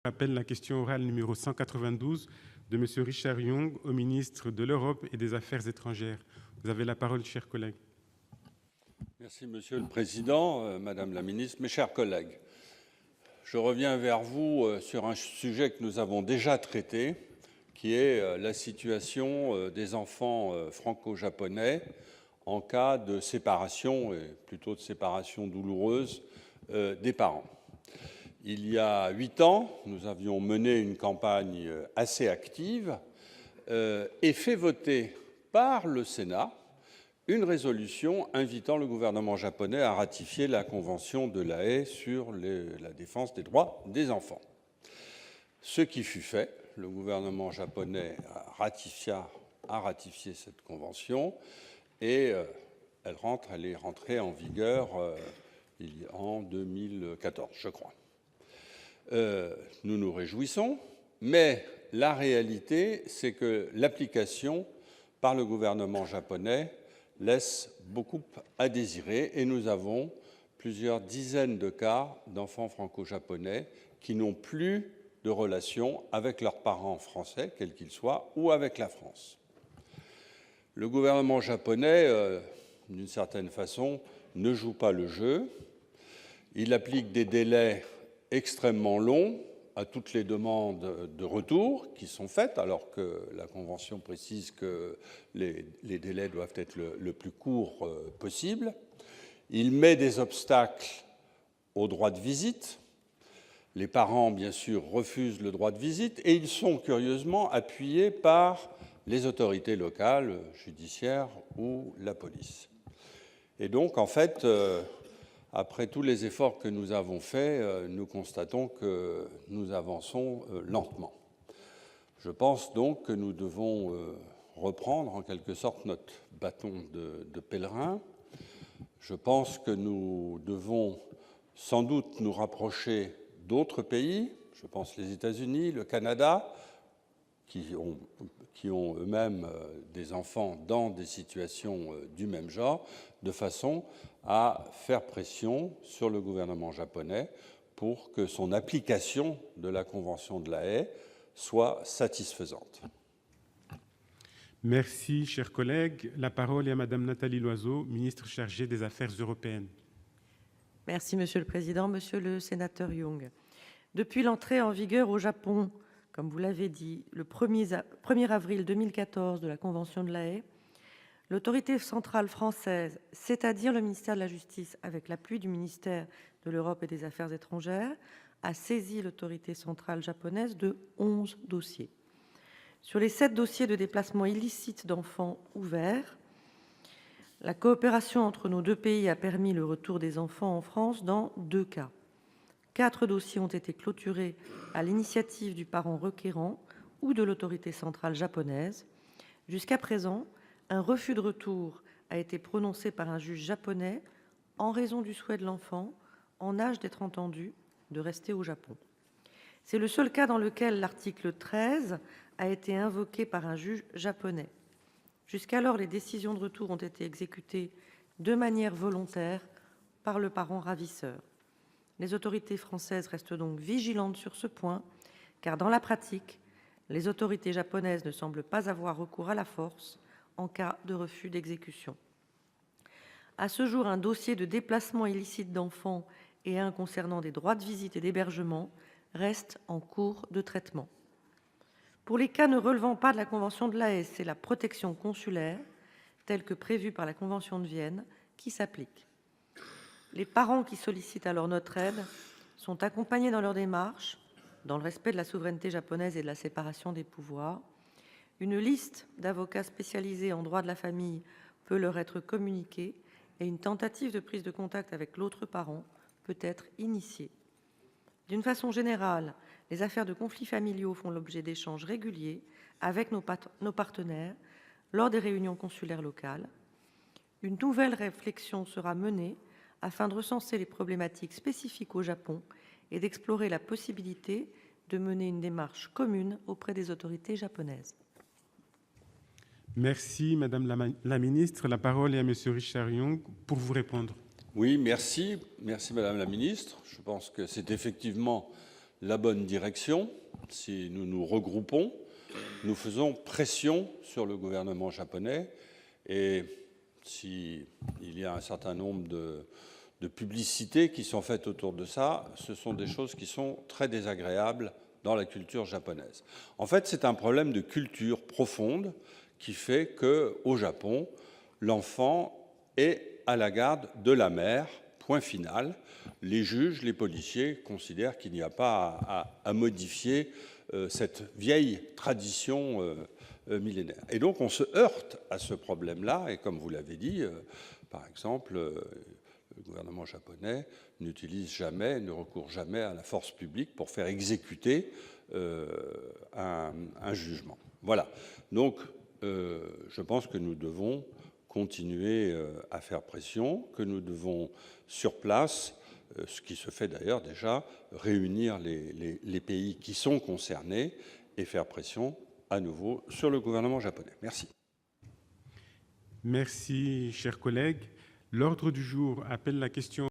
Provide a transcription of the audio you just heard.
Appelle la question orale numéro 192 de M. Richard Yung au ministre de l'Europe et des Affaires étrangères. Vous avez la parole, cher collègue. Merci, Monsieur le Président, Madame la Ministre, mes chers collègues. Je reviens vers vous sur un sujet que nous avons déjà traité, qui est la situation des enfants franco-japonais en cas de séparation, et plutôt de séparation douloureuse, des parents. Il y a 8 ans, nous avions mené une campagne assez active et fait voter par le Sénat une résolution invitant le gouvernement japonais à ratifier la Convention de La Haye sur la défense des droits des enfants. Ce qui fut fait, le gouvernement japonais a ratifié cette convention et elle est rentrée en vigueur en 2014, je crois. Nous nous réjouissons, mais la réalité, c'est que l'application par le gouvernement japonais laisse beaucoup à désirer et nous avons plusieurs dizaines de cas d'enfants franco-japonais qui n'ont plus de relation avec leurs parents français, quels qu'ils soient, ou avec la France. Le gouvernement japonais, d'une certaine façon, ne joue pas le jeu. Il applique des délais extrêmement longs à toutes les demandes de retour qui sont faites, alors que la Convention précise que les délais doivent être le plus courts possible. Il met des obstacles au droit de visite. Les parents, bien sûr, refusent le droit de visite et ils sont curieusement appuyés par les autorités locales, judiciaires ou la police. Et donc, en fait, après tous les efforts que nous avons faits, nous constatons que nous avançons lentement. Je pense donc que nous devons reprendre en quelque sorte notre bâton de pèlerin. Je pense que nous devons sans doute nous rapprocher d'autres pays, je pense les États-Unis, le Canada, qui ont eux-mêmes des enfants dans des situations du même genre, de façon à faire pression sur le gouvernement japonais pour que son application de la Convention de La Haye soit satisfaisante. Merci, cher collègue. La parole est à Madame Nathalie Loiseau, ministre chargée des Affaires européennes. Merci, Monsieur le Président. Monsieur le sénateur Young, depuis l'entrée en vigueur au Japon, comme vous l'avez dit, le 1er avril 2014 de la Convention de La Haye, l'autorité centrale française, c'est-à-dire le ministère de la Justice, avec l'appui du ministère de l'Europe et des Affaires étrangères, a saisi l'autorité centrale japonaise de 11 dossiers. Sur les 7 dossiers de déplacement illicite d'enfants ouverts, la coopération entre nos deux pays a permis le retour des enfants en France dans 2 cas. 4 dossiers ont été clôturés à l'initiative du parent requérant ou de l'autorité centrale japonaise. Jusqu'à présent, un refus de retour a été prononcé par un juge japonais en raison du souhait de l'enfant, en âge d'être entendu, de rester au Japon. C'est le seul cas dans lequel l'article 13 a été invoqué par un juge japonais. Jusqu'alors, les décisions de retour ont été exécutées de manière volontaire par le parent ravisseur. Les autorités françaises restent donc vigilantes sur ce point, car dans la pratique, les autorités japonaises ne semblent pas avoir recours à la force en cas de refus d'exécution. À ce jour, un dossier de déplacement illicite d'enfants et un concernant des droits de visite et d'hébergement reste en cours de traitement. Pour les cas ne relevant pas de la Convention de La Haye, c'est la protection consulaire, telle que prévue par la Convention de Vienne, qui s'applique. Les parents qui sollicitent alors notre aide sont accompagnés dans leur démarche, dans le respect de la souveraineté japonaise et de la séparation des pouvoirs. Une liste d'avocats spécialisés en droit de la famille peut leur être communiquée et une tentative de prise de contact avec l'autre parent peut être initiée. D'une façon générale, les affaires de conflits familiaux font l'objet d'échanges réguliers avec nos partenaires lors des réunions consulaires locales. Une nouvelle réflexion sera menée afin de recenser les problématiques spécifiques au Japon et d'explorer la possibilité de mener une démarche commune auprès des autorités japonaises. Merci, Madame la ministre. La parole est à Monsieur Richard Yung pour vous répondre. Oui, merci. Merci, Madame la ministre. Je pense que c'est effectivement la bonne direction. Si nous nous regroupons, nous faisons pression sur le gouvernement japonais, et s'il y a un certain nombre de publicités qui sont faites autour de ça, ce sont des choses qui sont très désagréables dans la culture japonaise. En fait, c'est un problème de culture profonde qui fait qu'au Japon, l'enfant est à la garde de la mère, point final. Les juges, les policiers considèrent qu'il n'y a pas à modifier cette vieille tradition millénaire. Et donc on se heurte à ce problème-là, et comme vous l'avez dit, par exemple, le gouvernement japonais n'utilise jamais, ne recourt jamais à la force publique pour faire exécuter un jugement. Voilà. Donc je pense que nous devons continuer à faire pression, que nous devons sur place, ce qui se fait d'ailleurs déjà, réunir les pays qui sont concernés et faire pression à nouveau sur le gouvernement japonais. Merci. Merci, chers collègues. L'ordre du jour appelle la question